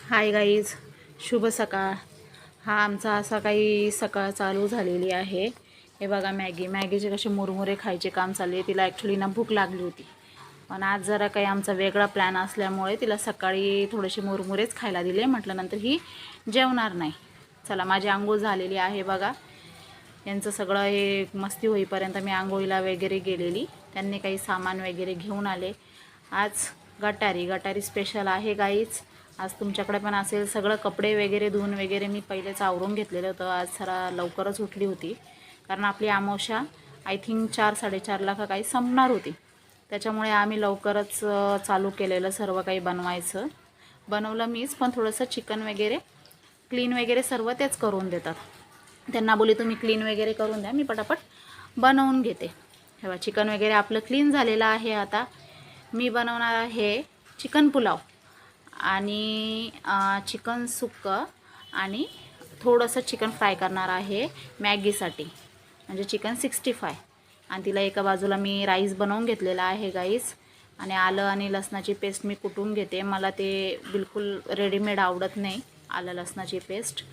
Hi guys, शुभ सकाळ. हा आमचा असा काही सकाळ चालू झालेली आहे. हे बघा, मॅगीचे कसे मुरमुरे खायचे काम चालले. तिला ॲक्च्युली ना भूक लागली होती, पण आज जरा काही आमचा वेगळा प्लॅन असल्यामुळे तिला सकाळी थोडेसे मुरमुरेच खायला दिले. म्हटलं नंतर ही जेवणार नाही. चला, माझी आंघोळ झालेली आहे. बघा, यांचं सगळं हे मस्ती होईपर्यंत मी आंघोळीला वगैरे गेलेली. त्यांनी काही सामान वगैरे घेऊन आले. आज गटारी स्पेशल आहे गाईच. आज तुमच्याकडे पण असेल. सगळं कपडे वगैरे धुवून वगैरे मी पहिलेच आवरून घेतलेलं होतं. आज जरा लवकरच उठली होती, कारण आपली अमावस्या आय थिंक 4-4:30ला का काही संपणार होती. त्याच्यामुळे आम्ही लवकरच चालू केलेलं सर्व काही बनवायचं. बनवलं मीच, पण थोडंसं चिकन वगैरे क्लीन वगैरे सर्व तेच करून देतात. त्यांना बोली तुम्ही क्लीन वगैरे करून द्या, मी पटापट बनवून घेते. हे बघा, चिकन वगैरे आपलं क्लीन झालेलं आहे. आता मी बनवणार आहे चिकन पुलाव आणि चिकन सुक्कं आणि थोडंसं चिकन फ्राय करणार आहे मॅगीसाठी, म्हणजे चिकन 65. आणि तिला एका बाजूला मी राईस बनवून घेतलेला आहे गाईस. आणि आलं आणि लसणाची पेस्ट मी कुटून घेते. मला ते बिलकुल रेडीमेड आवडत नाही, आलं लसणाची पेस्ट.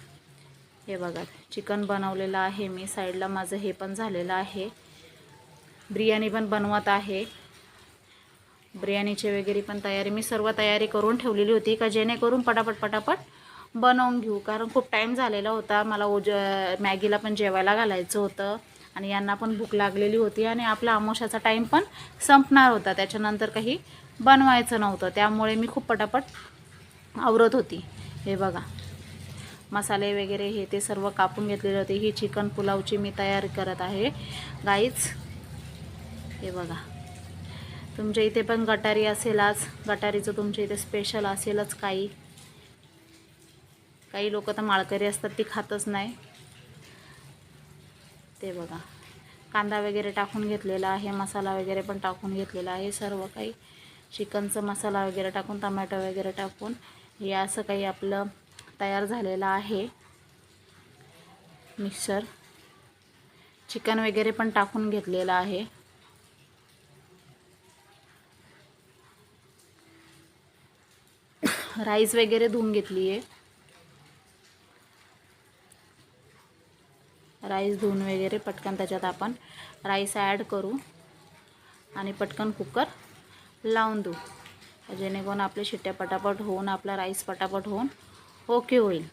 हे बघा, चिकन बनवलेलं आहे मी. साईडला माझं हे पण झालेलं आहे. बिर्याणी पण बनवत आहे. बिर्याणीची वगैरे पण तयारी मी सर्व तयारी करून ठेवलेली होती, का जेणेकरून पटापट बनवून घेऊ. कारण खूप टाईम झालेला होता. मला मॅगीला पण जेवायला घालायचं होतं आणि यांना पण भूक लागलेली होती आणि आपला अमावस्याचा टाईम पण संपणार होता. त्याच्यानंतर काही बनवायचं नव्हतं, त्यामुळे मी खूप पटापट आवरत होती. हे बघा, मसाले वगैरे हे ते सर्व कापून घेतलेले होते. ही चिकन पुलावची मी तयारी करत आहे गाईज. हे बघा, तुमच्या इथे पण गटारी असेल. आज गटारीचं तुमच्या इथे स्पेशल असेलच. काही लोक तर माळकरी असतात, ती खातच नाही. ते बघा, कांदा वगैरे टाकून घेतलेला आहे, मसाला वगैरे पण टाकून घेतलेला आहे. सर्व काही चिकनचा मसाला वगैरे टाकून, टमॅटो वगैरे टाकून हे असं काही आपलं तयार झालेलं आहे मिक्सर. चिकन वगैरे पण टाकून घेतलेलं आहे. राईस वगैरे धुवून घेतली आहे. राईस धुवून वगैरे पटकन त्याच्यात आपण राईस ॲड करू आणि पटकन कुकर लावून देऊ, जेणेकरून आपले शिट्ट्या पटापट होऊन आपला राईस पटापट होऊन ओके होईल.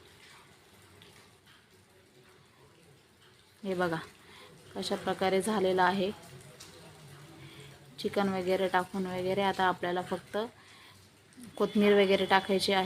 हे बघा, कशा प्रकारे झालेलं आहे चिकन वगैरे टाकून वगैरे. आता आपल्याला फक्त कोथिंबीर वगैरे टाकायची आहे.